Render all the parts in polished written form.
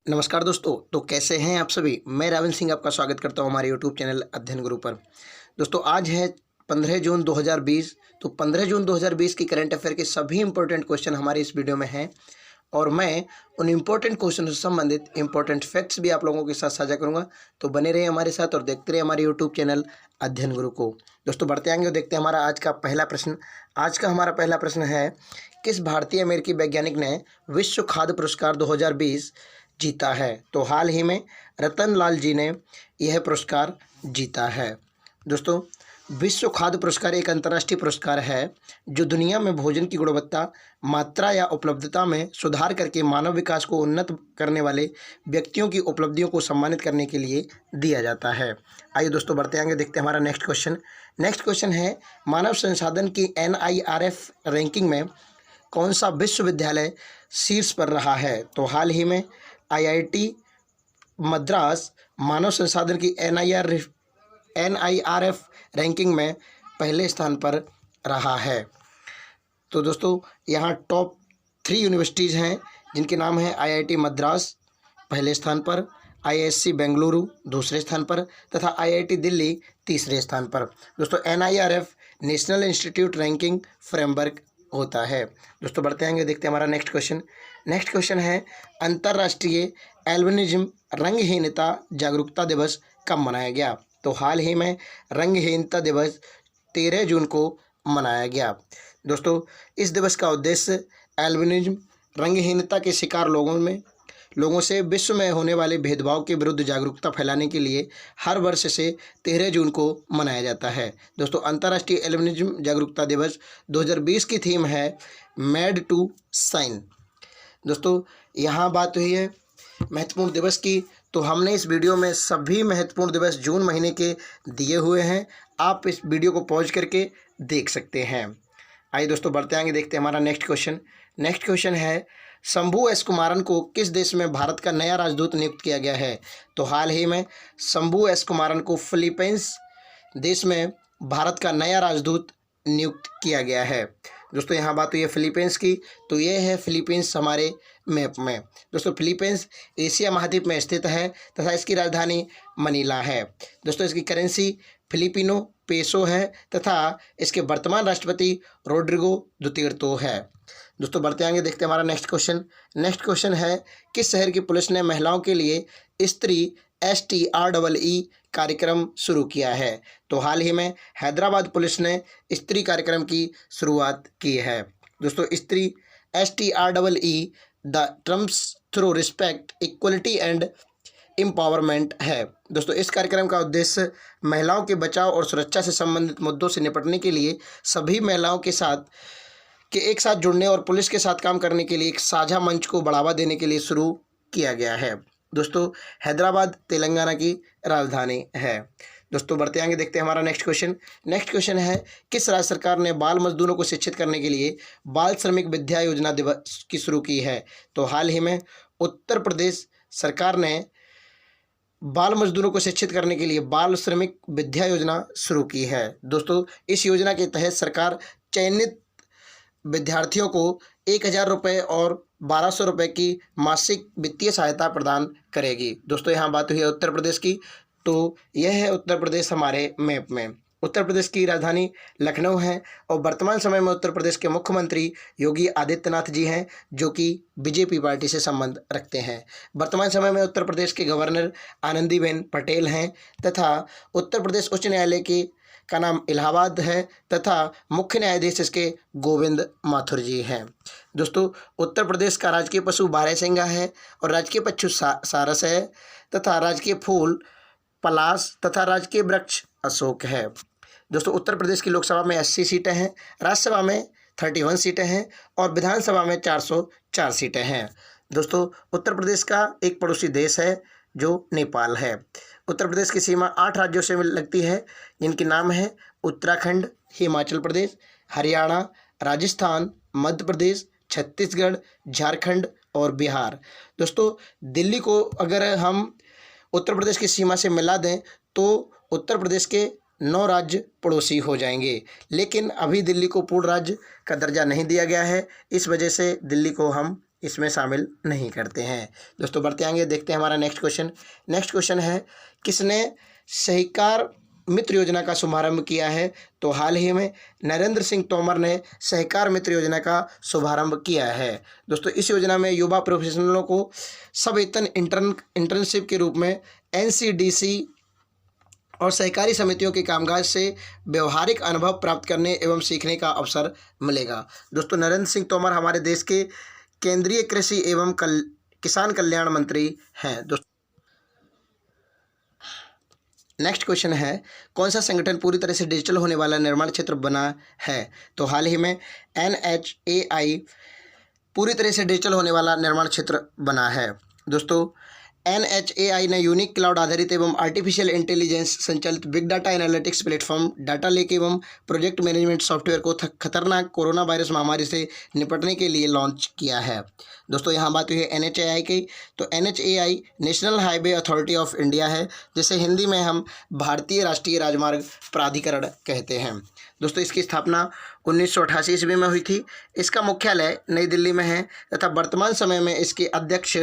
नमस्कार दोस्तों। तो कैसे हैं आप सभी। मैं राविन सिंह आपका स्वागत करता हूं हमारे यूट्यूब चैनल अध्ययन गुरु पर। दोस्तों आज है 15 जून 2020। तो 15 जून 2020 की करंट अफेयर के सभी इंपॉर्टेंट क्वेश्चन हमारे इस वीडियो में हैं और मैं उन इंपॉर्टेंट क्वेश्चन से संबंधित इंपॉर्टेंट फैक्ट्स भी आप लोगों के साथ साझा करूंगा। तो बने रहिए हमारे साथ और देखते रहिए हमारे यूट्यूब चैनल अध्ययन गुरु को। दोस्तों बढ़ते आएंगे और देखते हैं हमारा आज का पहला प्रश्न। आज का हमारा पहला प्रश्न है, किस भारतीय अमेरिकी वैज्ञानिक ने विश्व खाद्य पुरस्कार 2020 जीता है। तो हाल ही में रतन लाल जी ने यह पुरस्कार जीता है। दोस्तों विश्व खाद्य पुरस्कार एक अंतर्राष्ट्रीय पुरस्कार है जो दुनिया में भोजन की गुणवत्ता, मात्रा या उपलब्धता में सुधार करके मानव विकास को उन्नत करने वाले व्यक्तियों की उपलब्धियों को सम्मानित करने के लिए दिया जाता है। आइए दोस्तों बढ़ते आगे, देखते हैं हमारा नेक्स्ट क्वेश्चन। नेक्स्ट क्वेश्चन है, मानव संसाधन की NIRF रैंकिंग में कौन सा विश्वविद्यालय शीर्ष पर रहा है। तो हाल ही में IIT मद्रास मानव संसाधन की NIRF रैंकिंग में पहले स्थान पर रहा है। तो दोस्तों यहाँ टॉप 3 यूनिवर्सिटीज़ हैं जिनके नाम है IIT मद्रास पहले स्थान पर, IISc बेंगलुरु दूसरे स्थान पर तथा IIT दिल्ली तीसरे स्थान पर। दोस्तों NIRF national institute ranking framework होता है। दोस्तों बढ़ते आएंगे, देखते हैं हमारा नेक्स्ट क्वेश्चन। नेक्स्ट क्वेश्चन है, अंतर्राष्ट्रीय एल्बिनिज्म रंगहीनता जागरूकता दिवस कब मनाया गया। तो हाल ही में रंगहीनता दिवस 13 जून को मनाया गया। दोस्तों इस दिवस का उद्देश्य एल्बिनिज्म रंगहीनता के शिकार लोगों से विश्व में होने वाले भेदभाव के विरुद्ध जागरूकता फैलाने के लिए हर वर्ष से 13 जून को मनाया जाता है। दोस्तों अंतर्राष्ट्रीय एल्बिनिज्म जागरूकता दिवस 2020 की थीम है मेड टू शाइन। दोस्तों यहाँ बात हुई है महत्वपूर्ण दिवस की, तो हमने इस वीडियो में सभी महत्वपूर्ण दिवस जून महीने के दिए हुए हैं। आप इस वीडियो को पॉज करके देख सकते हैं। आइए दोस्तों बढ़ते आएंगे, देखते हैं हमारा नेक्स्ट क्वेश्चन। नेक्स्ट क्वेश्चन है, शंभू एस कुमारन को किस देश में भारत का नया राजदूत नियुक्त किया गया है। तो हाल ही में शंभू एस कुमारन को फिलीपींस देश में भारत का नया राजदूत नियुक्त किया गया है। दोस्तों यहाँ बात हुई है फिलीपींस की, तो ये है फिलीपींस हमारे मैप में। दोस्तों फिलीपींस एशिया महाद्वीप में स्थित है तथा इसकी राजधानी मनीला है। दोस्तों इसकी करेंसी फिलिपिनो पेसो है तथा इसके वर्तमान राष्ट्रपति रोड्रिगो दुतेर्तो है। दोस्तों बढ़ते आएंगे, देखते हैं हमारा नेक्स्ट क्वेश्चन। नेक्स्ट क्वेश्चन है, किस शहर की पुलिस ने महिलाओं के लिए स्त्री STREE कार्यक्रम शुरू किया है। तो हाल ही में हैदराबाद पुलिस ने स्त्री कार्यक्रम की शुरुआत की है। दोस्तों स्त्री STREE the Trump's through respect equality and empowerment है। दोस्तों इस कार्यक्रम का उद्देश्य महिलाओं के बचाव और सुरक्षा से संबंधित मुद्दों से निपटने के लिए सभी महिलाओं के एक साथ जुड़ने और पुलिस के साथ काम करने के लिए एक साझा मंच को बढ़ावा देने के लिए शुरू किया गया है। दोस्तों हैदराबाद तेलंगाना की राजधानी है। दोस्तों बढ़ते आएंगे, देखते हैं हमारा नेक्स्ट क्वेश्चन। नेक्स्ट क्वेश्चन है, किस राज्य सरकार ने बाल मजदूरों को शिक्षित करने के लिए बाल श्रमिक विद्या योजना दिवस की शुरू की है। तो हाल ही में उत्तर प्रदेश सरकार ने बाल मजदूरों को शिक्षित करने के लिए बाल श्रमिक विद्या योजना शुरू की है। दोस्तों इस योजना के तहत सरकार चयनित विद्यार्थियों को 1000 रुपये और 1200 रुपये की मासिक वित्तीय सहायता प्रदान करेगी। दोस्तों यहाँ बात हुई है उत्तर प्रदेश की, तो यह है उत्तर प्रदेश हमारे मैप में। उत्तर प्रदेश की राजधानी लखनऊ है और वर्तमान समय में उत्तर प्रदेश के मुख्यमंत्री योगी आदित्यनाथ जी हैं जो कि BJP पार्टी से संबंध रखते हैं। वर्तमान समय में उत्तर प्रदेश के गवर्नर आनंदीबेन पटेल हैं तथा उत्तर प्रदेश उच्च न्यायालय का नाम इलाहाबाद है तथा मुख्य न्यायाधीश इसके गोविंद माथुर जी हैं। दोस्तों उत्तर प्रदेश का राजकीय पशु बारहसिंगा है और राजकीय पशु सारस है तथा राजकीय फूल पलाश तथा राजकीय वृक्ष अशोक है। दोस्तों उत्तर प्रदेश की लोकसभा में 80 सीटें हैं, राज्यसभा में 31 सीटें हैं और विधानसभा में 404 सीटें हैं। दोस्तों उत्तर प्रदेश का एक पड़ोसी देश है जो नेपाल है। उत्तर प्रदेश की सीमा 8 राज्यों से लगती है जिनके नाम है उत्तराखंड, हिमाचल प्रदेश, हरियाणा, राजस्थान, मध्य प्रदेश, छत्तीसगढ़, झारखंड और बिहार। दोस्तों दिल्ली को अगर हम उत्तर प्रदेश की सीमा से मिला दें तो उत्तर प्रदेश के 9 राज्य पड़ोसी हो जाएंगे, लेकिन अभी दिल्ली को पूर्ण राज्य का दर्जा नहीं दिया गया है। इस वजह से दिल्ली को हम इसमें शामिल नहीं करते हैं। दोस्तों बढ़ते आगे, देखते हैं हमारा नेक्स्ट क्वेश्चन। नेक्स्ट क्वेश्चन है, किसने सहकार मित्र योजना का शुभारंभ किया है? तो हाल ही में नरेंद्र सिंह तोमर ने सहकार मित्र योजना का शुभारंभ किया है। दोस्तों इस योजना में युवा प्रोफेशनलों को सवेतन इंटर्नशिप के रूप में NCDC और सहकारी समितियों के कामकाज से व्यवहारिक अनुभव प्राप्त करने एवं सीखने का अवसर मिलेगा। दोस्तों नरेंद्र सिंह तोमर हमारे देश के केंद्रीय कृषि एवं किसान कल्याण मंत्री हैं। दोस्तों नेक्स्ट क्वेश्चन है, कौन सा संगठन पूरी तरह से डिजिटल होने वाला निर्माण क्षेत्र बना है? तो हाल ही में NHAI पूरी तरह से डिजिटल होने वाला निर्माण क्षेत्र बना है। दोस्तों NHAI ने यूनिक क्लाउड आधारित एवं आर्टिफिशियल इंटेलिजेंस संचालित big data analytics platform, data lake एवं प्रोजेक्ट मैनेजमेंट सॉफ्टवेयर को खतरनाक कोरोना वायरस महामारी से निपटने के लिए लॉन्च किया है। दोस्तों यहाँ बात हुई है NHAI की, तो NHAI national highway authority of India है, जिसे हिंदी में हम भारतीय राष्ट्रीय राजमार्ग प्राधिकरण कहते हैं। दोस्तों इसकी स्थापना 1988 ईस्वी में हुई थी। इसका मुख्यालय नई दिल्ली में है तथा वर्तमान समय में इसके अध्यक्ष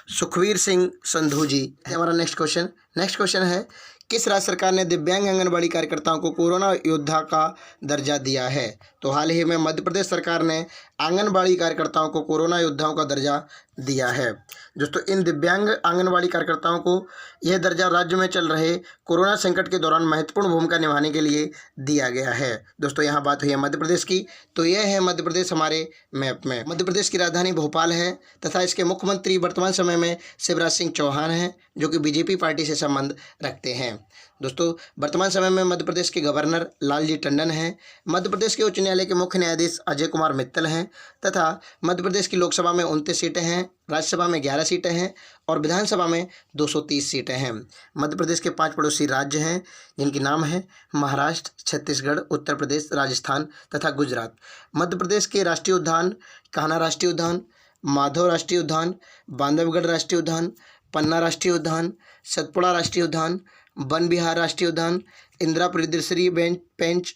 सुखवीर सिंह संधू जी है। हमारा नेक्स्ट क्वेश्चन है, किस राज्य सरकार ने दिव्यांग आंगनबाड़ी कार्यकर्ताओं को कोरोना योद्धा का दर्जा दिया है? तो हाल ही में मध्य प्रदेश सरकार ने आंगनबाड़ी कार्यकर्ताओं को कोरोना योद्धाओं का दर्जा दिया है। दोस्तों इन दिव्यांग आंगनबाड़ी कार्यकर्ताओं को यह दर्जा राज्य में चल रहे कोरोना संकट के दौरान महत्वपूर्ण भूमिका निभाने के लिए दिया गया है। दोस्तों यहाँ बात हुई है मध्य प्रदेश की, तो यह है मध्य प्रदेश हमारे मैप में। मध्य प्रदेश की राजधानी भोपाल है तथा इसके मुख्यमंत्री वर्तमान समय में शिवराज सिंह चौहान हैं, जो कि BJP पार्टी से संबंध रखते हैं। दोस्तों वर्तमान समय में मध्य प्रदेश के गवर्नर लालजी टंडन हैं। मध्य प्रदेश के उच्च न्यायालय के मुख्य न्यायाधीश अजय कुमार मित्तल हैं तथा मध्य प्रदेश की लोकसभा में 29 सीटें हैं, राज्यसभा में 11 सीटें हैं और विधानसभा में 230 सीटें हैं। मध्य प्रदेश के 5 पड़ोसी राज्य हैं, जिनके नाम हैं महाराष्ट्र, छत्तीसगढ़, उत्तर प्रदेश, राजस्थान तथा गुजरात। मध्य प्रदेश के राष्ट्रीय उद्यान कान्हा राष्ट्रीय उद्यान, माधव राष्ट्रीय उद्यान, बांधवगढ़ राष्ट्रीय उद्यान, पन्ना राष्ट्रीय उद्यान, सतपुड़ा राष्ट्रीय उद्यान, वन विहार राष्ट्रीय उद्यान, इंदिरा प्रियदर्शनी पेंच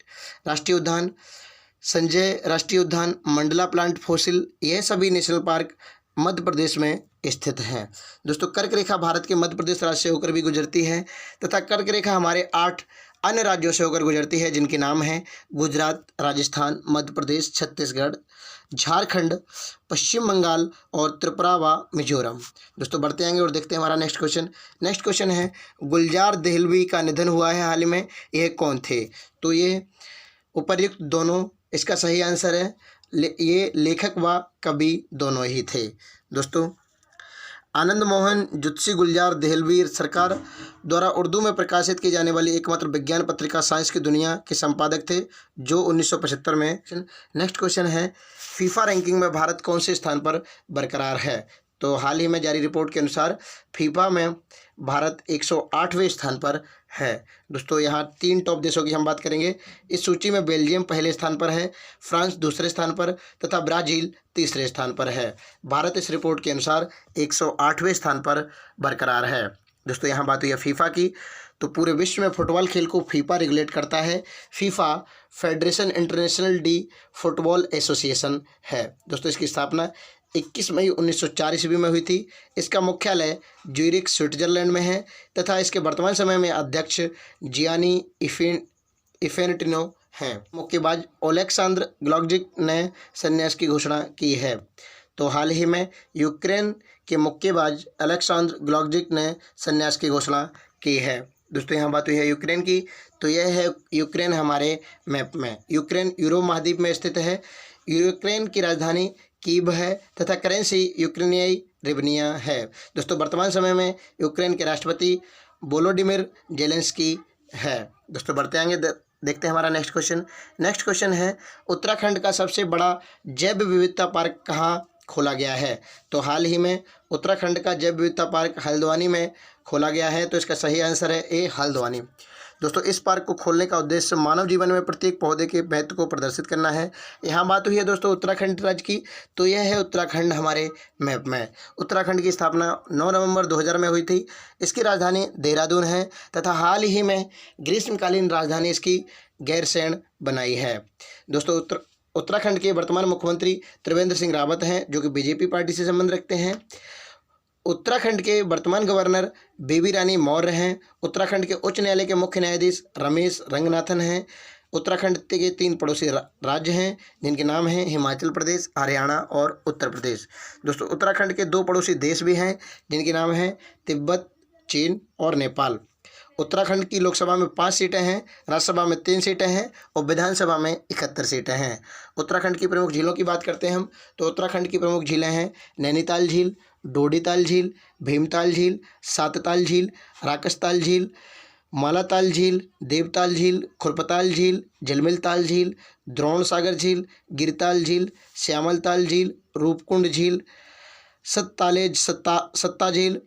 राष्ट्रीय उद्यान, संजय राष्ट्रीय उद्यान, मंडला प्लांट फॉसिल, यह सभी नेशनल पार्क मध्य प्रदेश में स्थित हैं। दोस्तों कर्क रेखा भारत के मध्य प्रदेश राज्य से होकर भी गुजरती है तथा कर्क रेखा हमारे 8 अन्य राज्यों से होकर गुजरती है, जिनके नाम हैं गुजरात, राजस्थान, मध्य प्रदेश, छत्तीसगढ़, झारखंड, पश्चिम बंगाल और त्रिपुरा व मिजोरम। दोस्तों बढ़ते आएंगे और देखते हैं हमारा नेक्स्ट क्वेश्चन है, गुलजार देहलवी का निधन हुआ है हाल ही में, यह कौन थे? तो ये उपर्युक्त दोनों इसका सही आंसर है। ये लेखक व कवि दोनों ही थे। दोस्तों आनंद मोहन जुत्सी गुलजार देहलवी सरकार द्वारा उर्दू में प्रकाशित की जाने वाली एकमात्र विज्ञान पत्रिका साइंस की दुनिया के संपादक थे, जो 1975 में। नेक्स्ट क्वेश्चन है, फीफा रैंकिंग में भारत कौन से स्थान पर बरकरार है? तो हाल ही में जारी रिपोर्ट के अनुसार फीफा में भारत 108वें स्थान पर है। दोस्तों यहाँ 3 टॉप देशों की हम बात करेंगे। इस सूची में बेल्जियम पहले स्थान पर है, फ्रांस दूसरे स्थान पर तथा ब्राज़ील तीसरे स्थान पर है। भारत इस रिपोर्ट के अनुसार 108वें स्थान पर बरकरार है। दोस्तों यहाँ बात हुई है फीफा की, तो पूरे विश्व में फुटबॉल खेल को फीफा रेगुलेट करता है। FIFA federation international D football association है। दोस्तों इसकी स्थापना 21 मई 1904 ईस्वी में हुई थी। इसका मुख्यालय ज्यूरिख स्विट्जरलैंड में है तथा इसके वर्तमान समय में अध्यक्ष जियानी इन्फेंटिनो हैं। मुक्केबाज ओलेक्सांद्र ग्लॉगजिक ने संन्यास की घोषणा की है। तो हाल ही में यूक्रेन के मुक्केबाज अलेक्सांद्र ग्लॉगजिक ने संन्यास की घोषणा की है। दोस्तों यहाँ बात हुई है यूक्रेन की, तो यह है यूक्रेन हमारे मैप में। यूक्रेन यूरोप महाद्वीप में स्थित है। यूक्रेन की राजधानी कीव है तथा करेंसी यूक्रेनियाई रिवनिया है। दोस्तों वर्तमान समय में यूक्रेन के राष्ट्रपति वोलोडिमिर जेलेंस्की है। दोस्तों बढ़ते आएंगे, देखते हैं हमारा नेक्स्ट क्वेश्चन है, उत्तराखंड का सबसे बड़ा जैव विविधता पार्क कहाँ खोला गया है? तो हाल ही में उत्तराखंड का जैव विविधता पार्क हल्द्वानी में खोला गया है। तो इसका सही आंसर है ए हल्द्वानी। दोस्तों इस पार्क को खोलने का उद्देश्य मानव जीवन में प्रत्येक पौधे के महत्व को प्रदर्शित करना है। यहाँ बात हुई है दोस्तों उत्तराखंड राज्य की, तो यह है उत्तराखंड हमारे मैप में। उत्तराखंड की स्थापना 9 नवंबर 2000 में हुई थी। इसकी राजधानी देहरादून है तथा हाल ही में ग्रीष्मकालीन राजधानी इसकी गैरसैंण बनाई है। दोस्तों उत्तराखंड के वर्तमान मुख्यमंत्री त्रिवेंद्र सिंह रावत हैं, जो कि बीजेपी पार्टी से संबंध रखते हैं। उत्तराखंड के वर्तमान गवर्नर बेबी रानी मौर्य हैं। उत्तराखंड के उच्च न्यायालय के मुख्य न्यायाधीश रमेश रंगनाथन हैं। उत्तराखंड के 3 पड़ोसी राज्य हैं, जिनके नाम हैं हिमाचल प्रदेश, हरियाणा और उत्तर प्रदेश। दोस्तों, उत्तराखंड के 2 पड़ोसी देश भी हैं, जिनके नाम हैं तिब्बत, चीन और नेपाल। उत्तराखंड की लोकसभा में 5 सीटें हैं, राज्यसभा में 3 सीटें हैं और विधानसभा में 71 सीटें हैं। उत्तराखंड की प्रमुख झीलों की बात करते हैं हम, तो उत्तराखंड की प्रमुख झीलें हैं नैनीताल झील, डोडीताल झील, भीमताल झील, सातताल झील, राकसताल झील, मालाताल झील, देवताल झील, खुरपताल झील, झिलमिलताल झील, द्रोण सागर झील, गिरताल झील, श्यामलताल झील, रूपकुंड झील, सत्ता झील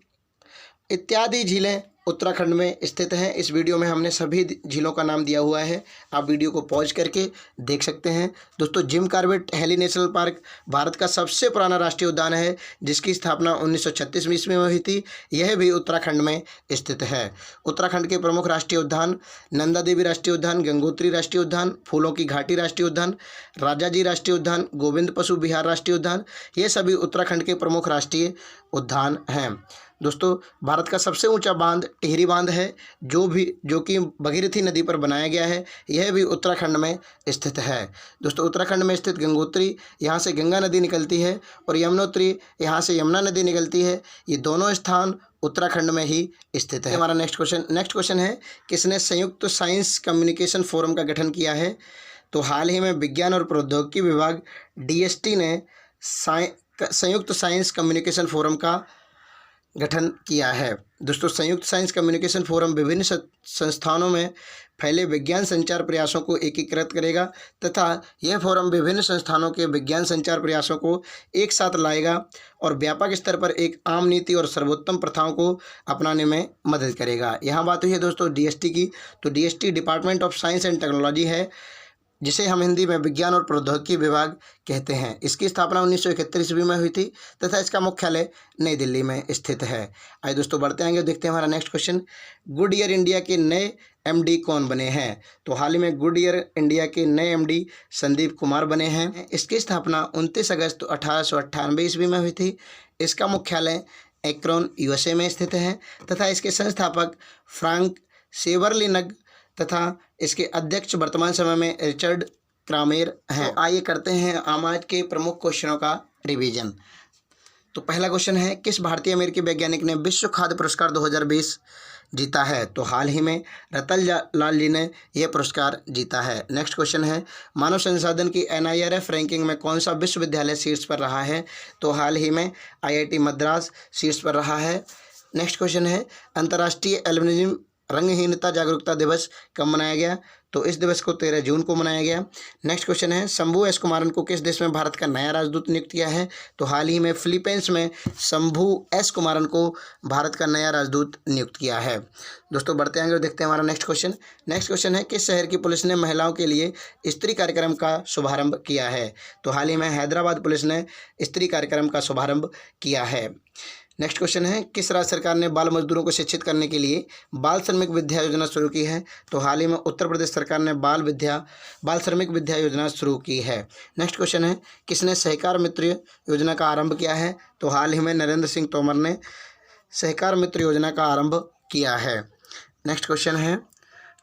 इत्यादि झीलें उत्तराखंड में स्थित हैं। इस वीडियो में हमने सभी झीलों का नाम दिया हुआ है, आप वीडियो को पॉज करके देख सकते हैं। दोस्तों, Jim Corbett valley national park Bharat का सबसे पुराना राष्ट्रीय उद्यान है, जिसकी स्थापना 1936 ईस्वी में हुई थी। यह भी उत्तराखंड में स्थित है। उत्तराखंड के प्रमुख राष्ट्रीय उद्यान नंदा देवी राष्ट्रीय उद्यान, गंगोत्री राष्ट्रीय उद्यान, फूलों की घाटी राष्ट्रीय उद्यान, राजाजी राष्ट्रीय उद्यान, गोविंद पशु विहार राष्ट्रीय उद्यान, ये सभी उत्तराखंड के प्रमुख राष्ट्रीय उद्यान हैं। दोस्तों, भारत का सबसे ऊंचा बांध टिहरी बांध है, जो कि भगीरथी नदी पर बनाया गया है। यह भी उत्तराखंड में स्थित है। दोस्तों, उत्तराखंड में स्थित गंगोत्री, यहाँ से गंगा नदी निकलती है, और यमुनोत्री, यहाँ से यमुना नदी निकलती है। ये दोनों स्थान उत्तराखंड में ही स्थित है। हमारा नेक्स्ट क्वेश्चन है, किसने संयुक्त साइंस कम्युनिकेशन फोरम का गठन किया है? तो हाल ही में विज्ञान और प्रौद्योगिकी विभाग DST ने संयुक्त साइंस कम्युनिकेशन फोरम का गठन किया है। दोस्तों, संयुक्त साइंस कम्युनिकेशन फोरम विभिन्न संस्थानों में फैले विज्ञान संचार प्रयासों को एकीकृत करेगा तथा यह फोरम विभिन्न संस्थानों के विज्ञान संचार प्रयासों को एक साथ लाएगा और व्यापक स्तर पर एक आम नीति और सर्वोत्तम प्रथाओं को अपनाने में मदद करेगा। यहाँ बात हुई है दोस्तों DST की, तो DST department of science and technology है, जिसे हम हिंदी में विज्ञान और प्रौद्योगिकी विभाग कहते हैं। इसकी स्थापना 1971 ईस्वी में हुई थी तथा इसका मुख्यालय नई दिल्ली में स्थित है। आइए दोस्तों, बढ़ते आएंगे, देखते हैं हमारा नेक्स्ट क्वेश्चन। गुडईयर इंडिया के नए MD कौन बने हैं? तो हाल ही में गुडईयर इंडिया के नए MD संदीप कुमार बने हैं। इसकी स्थापना 29 अगस्त 1898 ईस्वी में हुई थी। इसका मुख्यालय एक्रोन USA में स्थित है तथा इसके संस्थापक फ्रैंक शेवरलिनग तथा इसके अध्यक्ष वर्तमान समय में रिचर्ड क्रामेर हैं। तो आइए करते हैं आज के प्रमुख क्वेश्चनों का रिवीजन। तो पहला क्वेश्चन है, किस भारतीय अमेरिकी वैज्ञानिक ने विश्व खाद्य पुरस्कार 2020 जीता है? तो हाल ही में रतन लाल जी ने यह पुरस्कार जीता है। नेक्स्ट क्वेश्चन है, मानव संसाधन की NIRF रैंकिंग में कौन सा विश्वविद्यालय शीर्ष पर रहा है? तो हाल ही में IIT मद्रास शीर्ष पर रहा है। नेक्स्ट क्वेश्चन है, अंतर्राष्ट्रीय एल्बिनिज्म रंगहीनता जागरूकता दिवस कब मनाया गया? तो इस दिवस को 13 जून को मनाया गया। नेक्स्ट क्वेश्चन है, शंभू एस कुमारन को किस देश में भारत का नया राजदूत नियुक्त किया है? तो हाल ही में फिलीपींस में शंभू एस कुमारन को भारत का नया राजदूत नियुक्त किया है। दोस्तों, बढ़ते आगे देखते हैं हमारा नेक्स्ट क्वेश्चन है, किस शहर की पुलिस ने महिलाओं के लिए स्त्री कार्यक्रम का शुभारंभ किया है? तो हाल ही में हैदराबाद पुलिस ने स्त्री कार्यक्रम का शुभारंभ किया है। नेक्स्ट क्वेश्चन है, किस राज्य सरकार ने बाल मजदूरों को शिक्षित करने के लिए बाल श्रमिक विद्या योजना शुरू की है? तो हाल ही में उत्तर प्रदेश सरकार ने बाल श्रमिक विद्या योजना शुरू की है। नेक्स्ट क्वेश्चन है, किसने सहकार मित्र योजना का आरंभ किया है? तो हाल ही में नरेंद्र सिंह तोमर ने सहकार मित्र योजना का आरंभ किया है। नेक्स्ट क्वेश्चन है,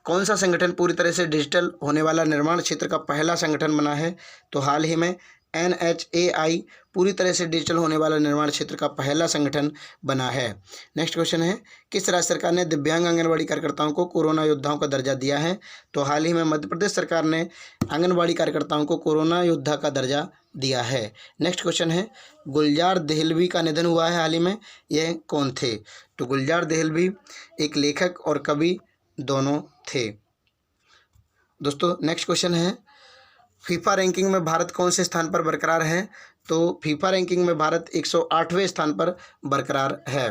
कौन सा संगठन पूरी तरह से डिजिटल होने वाला निर्माण क्षेत्र का पहला संगठन बना है? तो हाल ही में NHAI पूरी तरह से डिजिटल होने वाला निर्माण क्षेत्र का पहला संगठन बना है। नेक्स्ट क्वेश्चन है, किस राज्य सरकार ने दिव्यांग आंगनबाड़ी कार्यकर्ताओं को कोरोना योद्धाओं का दर्जा दिया है? तो हाल ही में मध्य प्रदेश सरकार ने आंगनबाड़ी कार्यकर्ताओं को कोरोना योद्धा का दर्जा दिया है। नेक्स्ट क्वेश्चन है, गुलजार देहलवी का निधन हुआ है हाल ही में, यह कौन थे? तो गुलजार देहलवी एक लेखक और कवि दोनों थे। दोस्तों, नेक्स्ट क्वेश्चन है, फीफा रैंकिंग में भारत कौन से स्थान पर बरकरार है? तो फीफा रैंकिंग में भारत 108वें स्थान पर बरकरार है।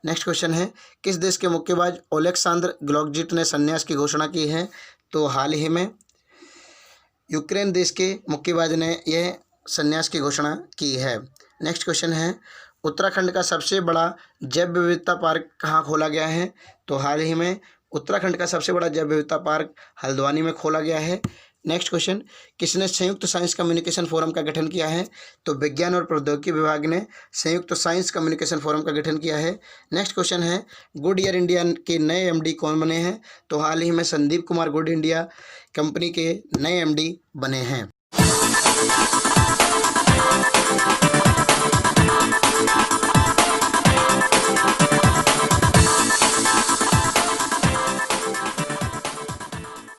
नेक्स्ट क्वेश्चन है, किस देश के मुक्केबाज ओलेक्सांद्र ग्लॉकजिट ने संन्यास की घोषणा की है? तो हाल ही में यूक्रेन देश के मुक्केबाज ने यह संन्यास की घोषणा की है। नेक्स्ट क्वेश्चन है, उत्तराखंड का सबसे बड़ा जैव विविधता पार्क कहाँ खोला गया है? तो हाल ही में उत्तराखंड का सबसे बड़ा जैव विविधता पार्क हल्द्वानी में खोला गया है। नेक्स्ट क्वेश्चन, किसने संयुक्त साइंस कम्युनिकेशन फोरम का गठन किया है? तो विज्ञान और प्रौद्योगिकी विभाग ने संयुक्त साइंस कम्युनिकेशन फोरम का गठन किया है। नेक्स्ट क्वेश्चन है, गुड ईयर इंडिया के नए एमडी कौन बने हैं? तो हाल ही में Sandeep Kumar good India company के नए एमडी बने हैं।